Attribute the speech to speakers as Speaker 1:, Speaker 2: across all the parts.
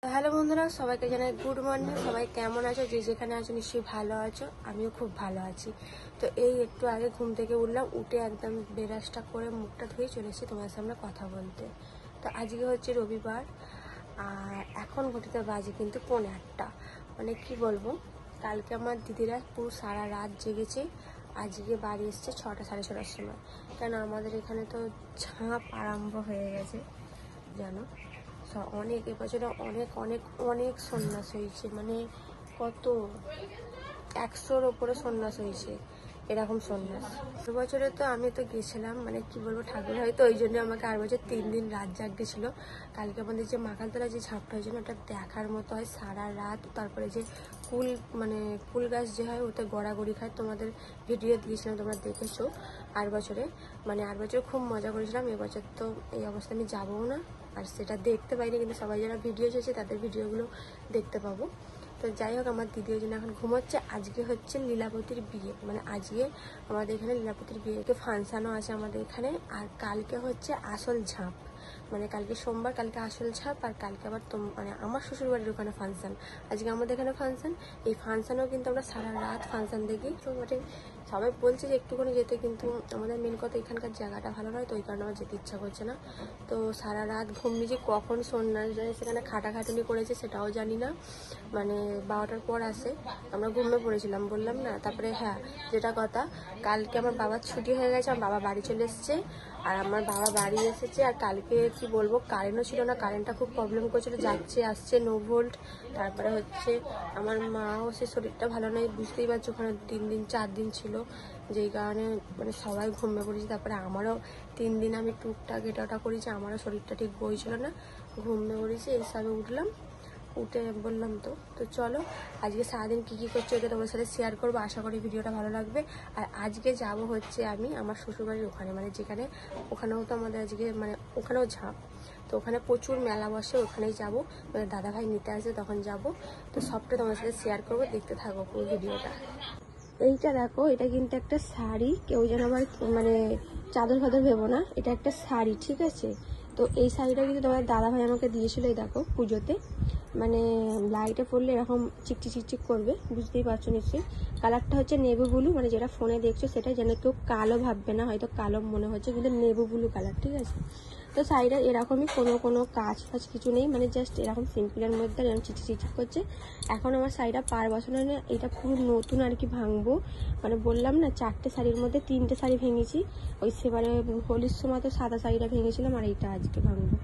Speaker 1: Hello বন্ধুরা, সবাইকে জানাই গুড মর্নিং। সবাই কেমন আছো? যে যেখানে আছো নিশ্চয়ই ভালো আছো। আমিও খুব ভালো আছি। তো এই একটু আগে ঘুম থেকে উঠলাম, উঠে একদম ব্রাশটা করে মুখটা ধুয়ে চলে এসেছি তোমার সামনে কথা বলতে। তো আজকে হচ্ছে রবিবার, আর এখন ঘটিতে বাজে কিন্তু 8:30। মানে কি বলবো, কালকে আমার দিদিরা পুরো সারা রাত জেগেছে, আজকে বাড়ি এসছে 6টা সাড়ে 6টার সময়। কেন আমাদের এখানে তো ঝাঁপ আরম্ভ হয়ে গেছে জানো। অনেক এবছরে অনেক অনেক অনেক সন্ন্যাস হয়েছে, মানে কত 100-র ওপরে সন্ন্যাস হয়েছে, এরকম সন্ন্যাস। বছরে তো আমি তো গেছিলাম, মানে কি বলবো, ঠাকুর হয়তো ওই জন্য আমাকে আর বছর 3 দিন রাত জাগতেছিল। কালকে আমাদের যে মাখালতলা যে ঝাপটা হয়েছিল ওটা দেখার মতো হয় সারা রাত। তারপরে যে কুল গাছ যে হয় ওতে গড়াগড়ি খায়, তোমাদের ভিডিও দিয়েছিলাম, তোমরা দেখেছো। আর বছর খুব মজা করেছিলাম। এবছর তো এই অবস্থা আমি যাবও না, আর সেটা দেখতে পাইনি, কিন্তু সবাই যারা ভিডিও চেয়েছে তাদের ভিডিওগুলো দেখতে পাবো। তো যাই হোক, আমার দিদি ওই জন্য এখন ঘুমোচ্ছে। আজকে হচ্ছে লীলাবতীর বিয়ে, মানে আজকে আমাদের এখানে লীলাবতীর বিয়েতে ফাংশানও আছে আমাদের এখানে। আর কালকে হচ্ছে আসল ঝাঁপ, মানে কালকে সোমবার, কালকে আসল ঝাঁপ, আর কালকে আবার মানে আমার শ্বশুরবাড়ির ওখানে ফাংশান। আজকে আমাদের এখানে ফাংশান, এই ফাংশানেও কিন্তু আমরা সারা রাত ফাংশান দেখি। তো মানে সবাই বলছে যে একটুখানি যেতে, কিন্তু আমাদের মেন কথা এখানকার জায়গাটা ভালো নয়, তো ওই কারণে আমার যেতে ইচ্ছা করছে না। তো সারা রাত ঘুম যে কখন সন্ন্যাস যায়, সেখানে খাটাখাটুনি করেছে সেটাও জানি না। মানে 12টার পর আসে, আমরা ঘুমিয়ে পড়েছিলাম, বললাম না। তারপরে হ্যাঁ, যেটা কথা, কালকে আমার বাবার ছুটি হয়ে গেছে, আমার বাবা বাড়ি চলে এসছে। আর আমার বাবা বাড়ি এসেছে, আর কালকে কি বলবো, কারেন্টও ছিল না, কারেন্টটা খুব প্রবলেম করছিল, যাচ্ছে আসছে, নো ভোল্ট। তারপরে হচ্ছে আমার মাও সে শরীরটা ভালো নয়, বুঝতেই পারছো, ওখানে 3 দিন 4 দিন ছিল, যেই কারণে মানে সবাই ঘুমিয়ে পড়েছি। তারপরে আমারও 3 দিন আমি টুকটাক এটা ওটা করেছি, আমারও শরীরটা ঠিক বইছিল না, ঘুমিয়ে পড়েছি। এইসবে উঠলাম, উঠে বললাম তো চলো আজকে সারাদিন কী করছো এটা তোমার সাথে শেয়ার করবো। আশা করি ভিডিওটা ভালো লাগবে। আর আজকে যাব হচ্ছে আমি আমার শ্বশুরবাড়ির ওখানে, মানে যেখানে, ওখানেও তো আমাদের আজকে মানে ওখানেও ঝাঁপ, তো ওখানে প্রচুর মেলা বসে, ওখানেই যাব, মানে দাদাভাই নিতে আসে তখন যাব। তো সবটা তোমার সাথে শেয়ার করবো, দেখতে থাকো পুরো ভিডিওটা। এইটা দেখো, এটা কিন্তু একটা শাড়ি, কেউ যেন আবার মানে চাদর ফাদর ভেবো না, এটা একটা শাড়ি, ঠিক আছে। তো এই শাড়িটা কিন্তু তোমার দাদাভাই আমাকে দিয়েছিল, এই দেখো পুজোতে, মানে লাইটে পড়লে এরকম চিকচিক চিকচিক করবে, বুঝতেই পারছো নিশ্চয়ই। কালারটা হচ্ছে নেভি ব্লু, মানে যেটা ফোনে দেখছো সেটাই, যেন কেউ কালো ভাববে না, হয়তো কালো মনে হচ্ছে, কিন্তু নেভি ব্লু কালার, ঠিক আছে। তো শাড়িটা এরকমই, কোনো কাজ ফাজ কিছু নেই, মানে জাস্ট এরকম সিম্পলের মধ্যে এরকম চিকচিক চিকচিক করছে। এখন আমার শাড়িটা পার বছর না, এটা পুরো নতুন আর কি ভাঙবো, মানে বললাম না 4টে শাড়ির মধ্যে 3টে শাড়ি ভেঙেছি। ওই সেবারে হোলির সময় তো সাদা শাড়িটা ভেঙেছিলাম, আর এইটা আজকে ভাঙবো।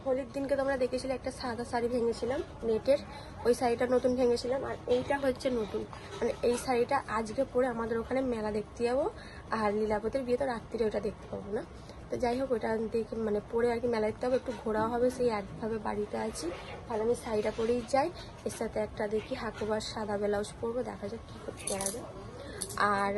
Speaker 1: হোলির দিনকে তোমরা দেখেছিলে একটা সাদা শাড়ি ভেঙেছিলাম নেটের, ওই শাড়িটা নতুন ভেঙেছিলাম, আর এইটা হচ্ছে নতুন, মানে এই শাড়িটা আজকে পরে আমাদের ওখানে মেলা দেখতে যাবো। আর লীলাবতীর বিয়ে তো রাত্রিরে ওটা দেখতে পাবো না। তো যাই হোক, ওটা দেখে মানে পরে আর কি মেলা দেখতে হবে, একটু ঘোরাও হবে, সেই একভাবে বাড়িতে আছি, তাহলে আমি শাড়িটা পরেই যাই। এর সাথে একটা দেখি হাকুবার সাদা ব্লাউজ পরবো, দেখা যাক কী করতে পারা যায়। আর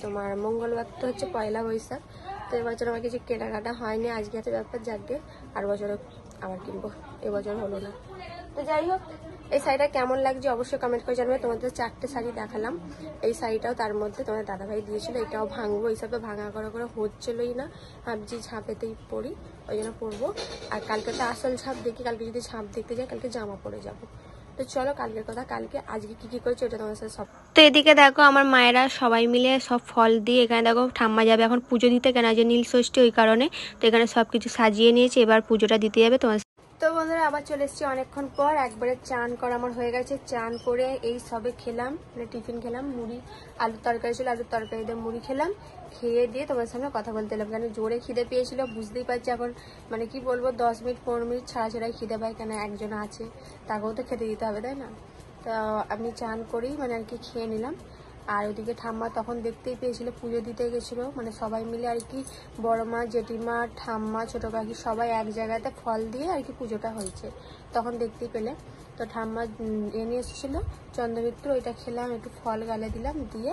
Speaker 1: তোমার মঙ্গলবার তো হচ্ছে পয়লা বৈশাখ, তো এবছর আমার কিছু কেনাকাটা হয়নি, আজকে এত ব্যাপার, যাকে আর বছরে আবার কিনবো, এবছর হলো না। তো যাই হোক, এই শাড়িটা কেমন লাগছে অবশ্যই কমেন্ট করে জানবে। তোমাদের 4টে শাড়ি দেখালাম, এই শাড়িটাও তার মধ্যে তোমার দাদাভাই দিয়েছিল, এটাও ভাঙবো, এইসবে ভাঙা করে হচ্ছিলই না, ভাবছি ঝাঁপেতেই পরি, ওই জন্য পরবো। আর কালকে তো আসল ঝাঁপ দেখি, কালকে যদি ঝাঁপ দেখতে যাই কালকে জামা পরে যাবো। তো চলো কালকের কথা কালকে, আজকে কি করেছে ওটা তোমার সাথে সব। তো এদিকে দেখো, আমার মায়েরা সবাই মিলে সব ফল দিয়ে, এখানে দেখো ঠাম্মা যাবে এখন পুজো দিতে, কেন যে নীল ষষ্ঠী ওই কারণে। তো এখানে সব কিছু সাজিয়ে নিয়েছে, এবার পুজোটা দিতে যাবে তোমার। তো বন্ধুরা আবার চলে এসেছি অনেকক্ষণ পর, একবারে চান করা আমার হয়ে গেছে। চান করে এই সবে খেলাম, মানে টিফিন খেলাম, মুড়ি আলুর তরকারি ছিল, আলুর তরকারি দিয়ে মুড়ি খেলাম, খেয়ে দিয়ে তোমার সামনে কথা বলতে এলাম, কেন জোরে খিদে পেয়েছিল, বুঝতেই পারছি এখন, মানে কি বলবো, 10 মিনিট 15 মিনিট ছাড়া ছাড়াই খিদে পায়, কেন একজন আছে, তাকেও তো খেতে দিতে হবে, তাই না। তো আমি চান করেই মানে আর কি খেয়ে নিলাম। আর ওদিকে ঠাম্মা তখন দেখতেই পেয়েছিল, পুজো দিতে গেছিলো, মানে সবাই মিলে আর কি, বড় মা, জেঠিমা, ঠাম্মা, ছোটো কাকি সবাই এক জায়গাতে ফল দিয়ে আর কি পুজোটা হয়েছে, তখন দেখতেই পেলে। তো ঠাম্মা নিয়ে এসেছিলো চন্দ্রমিত্র, ওইটা খেলাম, একটু ফল গালে দিলাম, দিয়ে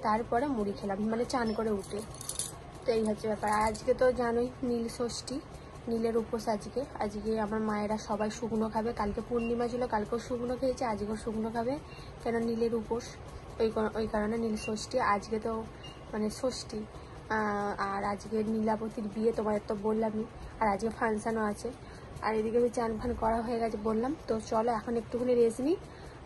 Speaker 1: তারপরে মুড়ি খেলাম, মানে চান করে উঠে। তো এই হচ্ছে ব্যাপার। আজকে তো জানোই নীল ষষ্ঠী, নীলের উপোস আজকে। আজকে আমার মায়েরা সবাই শুকনো খাবে, কালকে পূর্ণিমা ছিল, কালকেও শুকনো খেয়েছে, আজকেও শুকনো খাবে, কেন নীলের উপোস, ওই কারণে নীল ষষ্ঠী আজকে তো, মানে ষষ্ঠী। আর আজকে লীলাবতীর বিয়ে তোমাদের তো বললামই, আর আজকে ফাংশানও আছে। আর এদিকে আমি চান ফান করা হয়ে গেছে বললাম। তো চলো এখন একটুখানি রেস্ট নিই,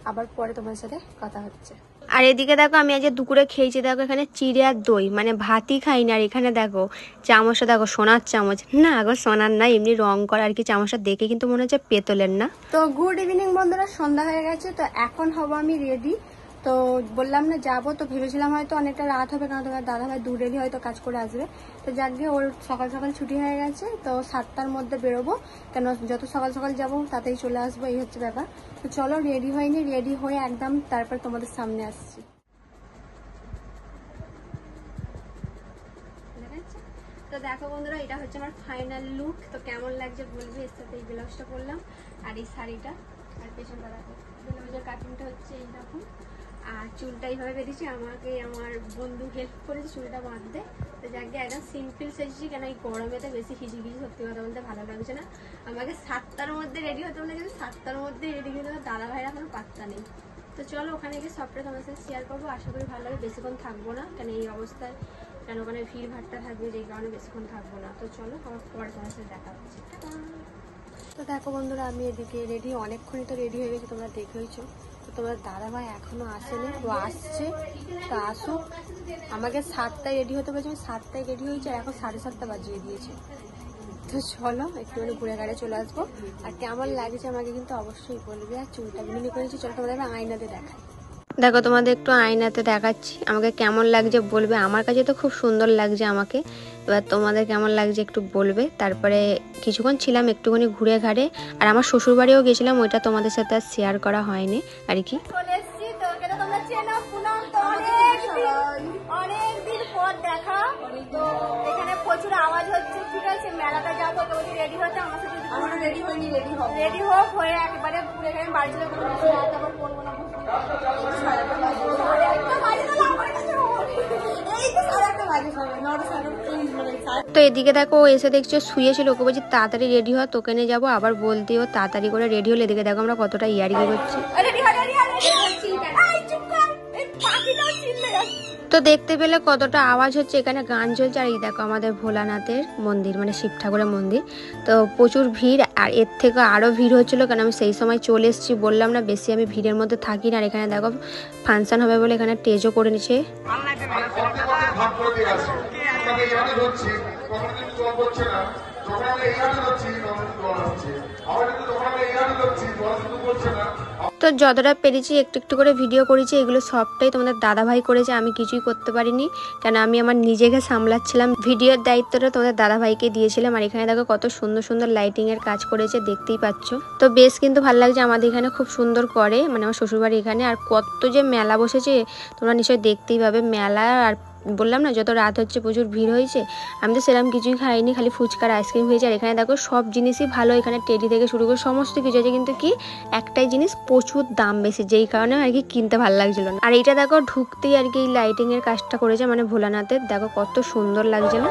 Speaker 1: আবার পরে তোমার সাথে কথা হচ্ছে। আর এদিকে দেখো আমি আজ দুপুরে খেয়েছি, দেখো এখানে চিড়ে আর দই, মানে ভাতই খাইনি। আর এখানে দেখো চামচটা, দেখো সোনার চামচ না, আগো সোনার না, এমনি রং করা আর কি। চামচটা দেখে কিন্তু মনে হচ্ছে পেতলের না। তো গুড ইভিনিং বন্ধুরা, সন্ধ্যা হয়ে গেছে। তো এখন হবো আমি রেডি। তো বললাম না যাবো, তো ভেবেছিলাম হয়তো অনেকটা রাত হবে, কারণ তোমার দাদা ভাই দূরেরই হয়তো কাজ করে আসবে। তো যাক গিয়ে ওর সকাল সকাল ছুটি হয়ে গেছে, তো 7টার মধ্যে বেরোবো, কেন যত সকাল সকাল যাবো তাতেই চলে আসবো, এই হচ্ছে ব্যাপার। তো চলো রেডি হয়নি, রেডি হয়ে একদম তারপর তোমাদের সামনে আসছি। তো দেখো বন্ধুরা, এটা হচ্ছে আমার ফাইনাল লুক। তো কেমন লাগছে বলবি। এর সাথে এই ব্লাউজটা পরলাম আর এই শাড়িটা, আর পেছনটা দেখো ব্লাউজের কাটিংটা হচ্ছে এইরকম। আর চুলটা এইভাবে বেঁধেছি, আমাকে আমার বন্ধু হেল্প করেছে চুলটা বাঁধতে। তো যাকে একদম সিম্পল সেজেছি, কেন এই গরমেতে বেশি খিচিখিচি সত্যি কথা বলতে ভালো লাগছে না। আমাকে 7টার মধ্যে রেডি হতে বলে, কিন্তু 7টার মধ্যে রেডি হতে দাদা ভাইরা কোনো পাত্তা নেই। তো চলো ওখানে গিয়ে সবটা তোমার সাথে শেয়ার করবো, আশা করি ভালো লাগে। বেশিক্ষণ থাকবো না, কেন এই অবস্থায়, কেন ওখানে ভিড় ভাড়টা থাকবে, যেই কারণে বেশিক্ষণ থাকবো না। তো চলো আমার পরে তোমার সাথে দেখা হচ্ছে। তো দেখো বন্ধুরা, আমি এদিকে রেডি, অনেকক্ষণই তো রেডি হয়ে গেছি, তোমরা দেখেইছো। তো তোমার দাদা ভাই এখনো আসেনি, তো আসছে, তো আসুক। আমাকে 7টায় রেডি হতে বলেছে, আমি 7টায় রেডি হয়েছি, আর এখন 7:30 বাজিয়ে দিয়েছে। তো চলো একটুখানি ঘুরে গাড়ি চলে আসবো। আর কেমন লাগছে আমাকে কিন্তু অবশ্যই বলবে। আর চুলটা মিনি করেছি, চলো তোমাদের আমি আয়নাতে দেখাই। দেখো তোমাদের একটু আয়নাতে দেখাচ্ছি, আমাকে কেমন লাগছে বলবে। আমার কাছে তো খুব সুন্দর লাগছে আমাকে, এবার তোমাদের কেমন লাগছে একটু বলবে। তারপরে কিছুক্ষণ ছিলাম একটুখানি ঘুরে ঘাড়ে, আর আমার শ্বশুর বাড়িও গেছিলাম, ওইটা তোমাদের সাথে আর শেয়ার করা হয়নি আর কি। অনেকদিন পর দেখা, তো এখানে প্রচুর আওয়াজ হচ্ছে, ঠিক আছে। মেলাটা যাবো, তো রেডি হতে আমার সাথে রেডি হয়নি, রেডি হোক হয়ে একেবারে ঘুরে গেলে বাড়ি চলে করবো না। তো এদিকে দেখো ও এসে দেখছো শুয়েছিল, ওকে বলছি তাড়াতাড়ি রেডি হ, তোকে নিয়ে যাবো। আবার বলতে ও তাড়াতাড়ি করে রেডি হলে, এদিকে দেখো আমরা কতটা ইয়ার্কি করছি। তো দেখতে পেলে কতটা আওয়াজ হচ্ছে, এখানে গান চলছে। আর এই দেখো আমাদের ভোলানাথের মন্দির, মানে শিব ঠাকুরের মন্দির। তো প্রচুর ভিড়, আর এর থেকে আরও ভিড় হচ্ছিলো, কারণ আমি সেই সময় চলে এসেছি, বললাম না বেশি আমি ভিড়ের মধ্যে থাকি না। আর এখানে দেখো ফাংশন হবে বলে এখানে স্টেজও করে নিচ্ছে। তো যতটা পেরেছি একটু একটু করে ভিডিও করেছি, এগুলো সবটাই তোমাদের দাদাভাই করেছে, আমি কিছুই করতে পারিনি, কেন আমি আমার নিজেকে সামলাচ্ছিলাম। ভিডিওর দায়িত্বটা তোমাদের দাদাভাইকে দিয়েছিলাম। আর এখানে দেখো কত সুন্দর সুন্দর লাইটিং এর কাজ করেছে, দেখতেই পাচ্ছ। তো বেশ কিন্তু ভালো লাগছে, আমাদের এখানে খুব সুন্দর করে, মানে আমার শ্বশুরবাড়ি এখানে। আর কত যে মেলা বসেছে তোমরা নিশ্চয়ই দেখতেই পাবে মেলা। আর বললাম না যত রাত হচ্ছে প্রচুর ভিড় হয়েছে। আমি তো সেরকম কিছুই খাইনি, খালি ফুচকার আইসক্রিম হয়েছে। আর এখানে দেখো সব জিনিসই ভালো, এখানে টেডি থেকে শুরু করে সমস্ত কিছু আছে, কিন্তু কি একটাই জিনিস প্রচুর দাম বেশি, যেই কারণে আর কি কিনতে ভালো লাগছিল না। আর এইটা দেখো ঢুকতেই আর কি লাইটিং এর কাজটা করেছে, মানে ভোলানাথের, দেখো কত সুন্দর লাগছে না।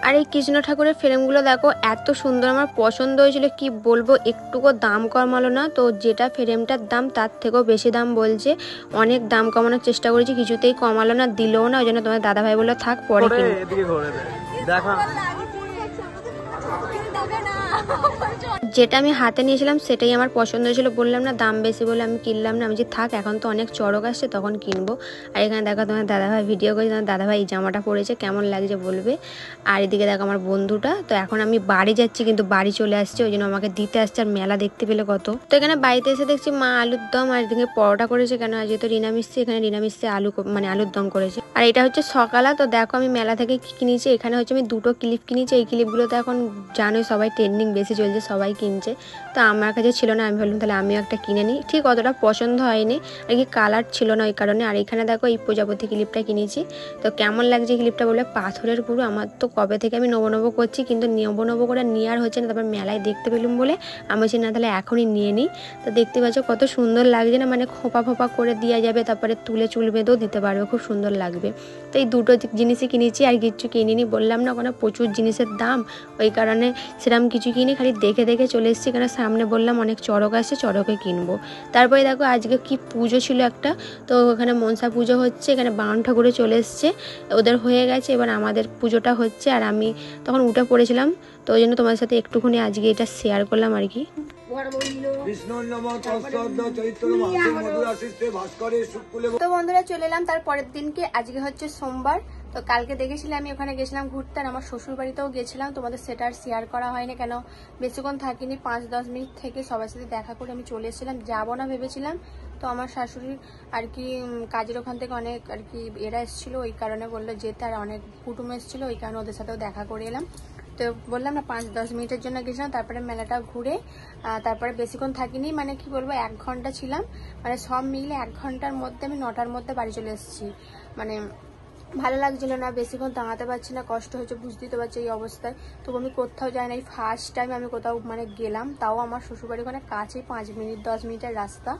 Speaker 1: আর এই কৃষ্ণ ঠাকুরের ফ্রেমগুলো দেখো এত সুন্দর, আমার পছন্দ হয়েছিল, কি বলবো, একটুকু দাম কমালো না। তো যেটা ফ্রেমটার দাম তার থেকেও বেশি দাম বলছে, অনেক দাম কমানোর চেষ্টা করেছি, কিছুতেই কমালো না, দিলও না। ওই জন্য তোমার দাদাভাই বললো থাক পরে কিনবো। যেটা আমি হাতে নিয়েছিলাম সেটাই আমার পছন্দ হয়েছিল, বললাম না দাম বেশি বলে আমি কিনলাম না। আমি যে থাক এখন তো অনেক চড়ক আসছে তখন কিনবো। আর এখানে দেখো তোমার দাদাভাই ভিডিও করে, তোমার দাদাভাই এই জামাটা পরেছে, কেমন লাগছে বলবে। আর এদিকে দেখো আমার বন্ধুটা। তো এখন আমি বাড়ি যাচ্ছি, কিন্তু বাড়ি চলে আসছে, ওই জন্য আমাকে দিতে আসছে। আর মেলা দেখতে পেলে কত। তো এখানে বাড়িতে এসে দেখছি মা আলুর দম আর এদিকে পরোটা করেছে, কেন আজ যেহেতু রিনা মিস্ত্রি, এখানে রিনা মিস্ত্রি মানে আলুর দম করেছে। আর এটা হচ্ছে সকালা। তো দেখো আমি মেলা থেকে কি কিনেছি, এখানে হচ্ছে আমি 2টো ক্লিপ কিনেছি। এই ক্লিপগুলো তো এখন জানোই সবাই ট্রেন্ডিং বেশি চলছে, সবাই কিনছে। তো আমার কাছে ছিল না, আমি ভাবলাম তাহলে আমিও একটা কিনে নিই। ঠিক অতটা পছন্দ হয়নি আর কি, কালার ছিল না ওই কারণে। আর এখানে দেখো এই প্রজাপতি ক্লিপটা কিনেছি। তো কেমন লাগছে ক্লিপটা বলে, পাথরের পুরো। আমার তো কবে থেকে আমি নবো করছি, কিন্তু নবো করে নিয়ে আর হচ্ছে না। তারপর মেলায় দেখতে পেলাম বলে আমি বলছি না তাহলে এখনই নিয়ে নিই। তো দেখতে পাচ্ছ কত সুন্দর লাগছে না, মানে খোপা করে দেওয়া যাবে, তারপরে তুলে চুল বেঁধেও দিতে পারবে, খুব সুন্দর লাগবে। তো এই 2টো জিনিসই কিনেছি, আর কিছু কিনিনি, বললাম না ওখানে প্রচুর জিনিসের দাম, ওই কারণে সেরকম কিছু কিনি, খালি দেখে দেখে চলে এসেছি এখানে সামনে, বললাম অনেক চড়ক আসছে, চড়কে কিনবো। তারপরে দেখো আজকে কি পুজো ছিল একটা, তো ওখানে মনসা পুজো হচ্ছে, এখানে বাউন ঠাকুরে চলে এসছে, ওদের হয়ে গেছে, এবার আমাদের পুজোটা হচ্ছে। আর আমি তখন উঠে পড়েছিলাম, তো ওই জন্য তোমার সাথে একটুখানি আজকে এটা শেয়ার করলাম আর কি। তো বন্ধুরা চলে এলাম তার পরের দিনকে, আজকে হচ্ছে সোমবার। তো কালকে দেখেছিলাম আমি ওখানে গেছিলাম ঘুরতে, আর আমার শ্বশুর বাড়িতেও গেছিলাম, তোমাদের সেটা আর শেয়ার করা হয়নি, কেন বেশিক্ষণ থাকিনি, 5-10 মিনিট থেকে সবার সাথে দেখা করে আমি চলে এসেছিলাম, যাবো না ভেবেছিলাম। তো আমার শাশুড়ির আর কি কাজের ওখান থেকে অনেক আর কি এরা এসেছিলো, ওই কারণে বললো যেতে, আর অনেক কুটুম এসেছিলো, ওই কারণে ওদের সাথেও দেখা করে এলাম। তো বললাম না 5-10 মিনিটের জন্য গেছিলাম, তারপরে মেলাটা ঘুরে তারপরে বেশিক্ষণ থাকিনি, মানে কি বলবো 1 ঘন্টা ছিলাম, মানে সব মিলে 1 ঘন্টার মধ্যে আমি 9টার মধ্যে বাড়ি চলে এসেছি। মানে ভালো লাগছিল না, বেশিক্ষণ দাঁড়াতে পারছি না, কষ্ট হচ্ছে, বুঝতেই তো পারছি এই অবস্থায়। তবু আমি কোথাও যাই না, এই ফার্স্ট টাইম আমি কোথাও মানে গেলাম, তাও আমার শ্বশুরবাড়ি ওখানে কাছেই 5-10 মিনিটের রাস্তা।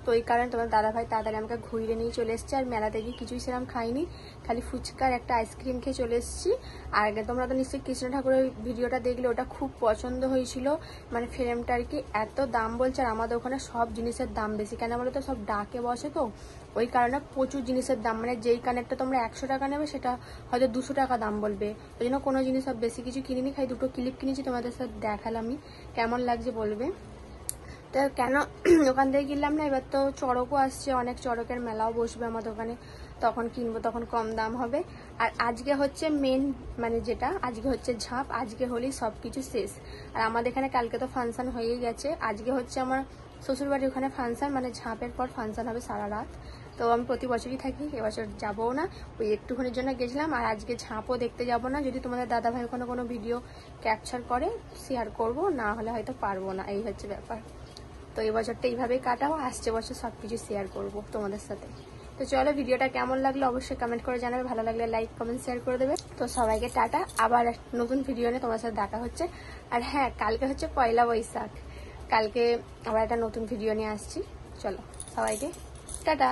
Speaker 1: তো এই কারণে তোমার দাদাভাই তাড়াতাড়ি আমাকে ঘুরিয়ে নিয়ে চলে এসেছে। আর মেলাতে গিয়ে কিছুই সেরকম খাইনি, খালি ফুচকার একটা আইসক্রিম খেয়ে চলে এসেছি। আর তোমরা তো নিশ্চয়ই কৃষ্ণ ঠাকুরের ভিডিওটা দেখলে, ওটা খুব পছন্দ হয়েছিল, মানে ফ্রেমটা আর কি। এত দাম বলছে, আর আমাদের ওখানে সব জিনিসের দাম বেশি, কেন বলো তো সব ডাকে বসে, তো ওই কারণে প্রচুর জিনিসের দাম, মানে যেই কানেরটা তোমরা 100 টাকা নেবে সেটা হয়তো 200 টাকা দাম বলবে। ওই জন্য কোনো জিনিস সব বেশি কিছু কিনিনি, খাই 2টো ক্লিপ কিনেছি, তোমাদের সাথে দেখালামই, কেমন লাগছে বলবে। তো কেন ওখান থেকে কিনলাম না, এবার তো চড়কও আসছে, অনেক চড়কের মেলাও বসবে আমাদের ওখানে, তখন কিনবো, তখন কম দাম হবে। আর আজকে হচ্ছে মেন, মানে যেটা আজকে হচ্ছে ঝাঁপ, আজকে হলেই সব কিছু শেষ। আর আমাদের এখানে কালকে তো ফাংশন হয়েই গেছে, আজকে হচ্ছে আমার শ্বশুরবাড়ির ওখানে ফাংশন, মানে ঝাঁপের পর ফাংশন হবে সারা রাত। তো আমি প্রতি বছরই থাকি, এবছর যাবও না, ওই একটুখানির জন্য গেছিলাম। আর আজকে ঝাঁপও দেখতে যাব না, যদি তোমাদের দাদাভাই কোনো ভিডিও ক্যাপচার করে শেয়ার করব, না হলে হয়তো পারবো না, এই হচ্ছে ব্যাপার। তো এই বছরটা এইভাবেই কাটাও, আসছে বছর সব কিছু শেয়ার করবো তোমাদের সাথে। তো চলো, ভিডিওটা কেমন লাগলো অবশ্যই কমেন্ট করে জানাবে, ভালো লাগলে লাইক কমেন্ট শেয়ার করে দেবে। তো সবাইকে টাটা, আবার নতুন ভিডিও নিয়ে তোমার সাথে দেখা হচ্ছে। আর হ্যাঁ, কালকে হচ্ছে পয়লা বৈশাখ, কালকে আবার একটা নতুন ভিডিও নিয়ে আসছি। চলো সবাইকে টাটা।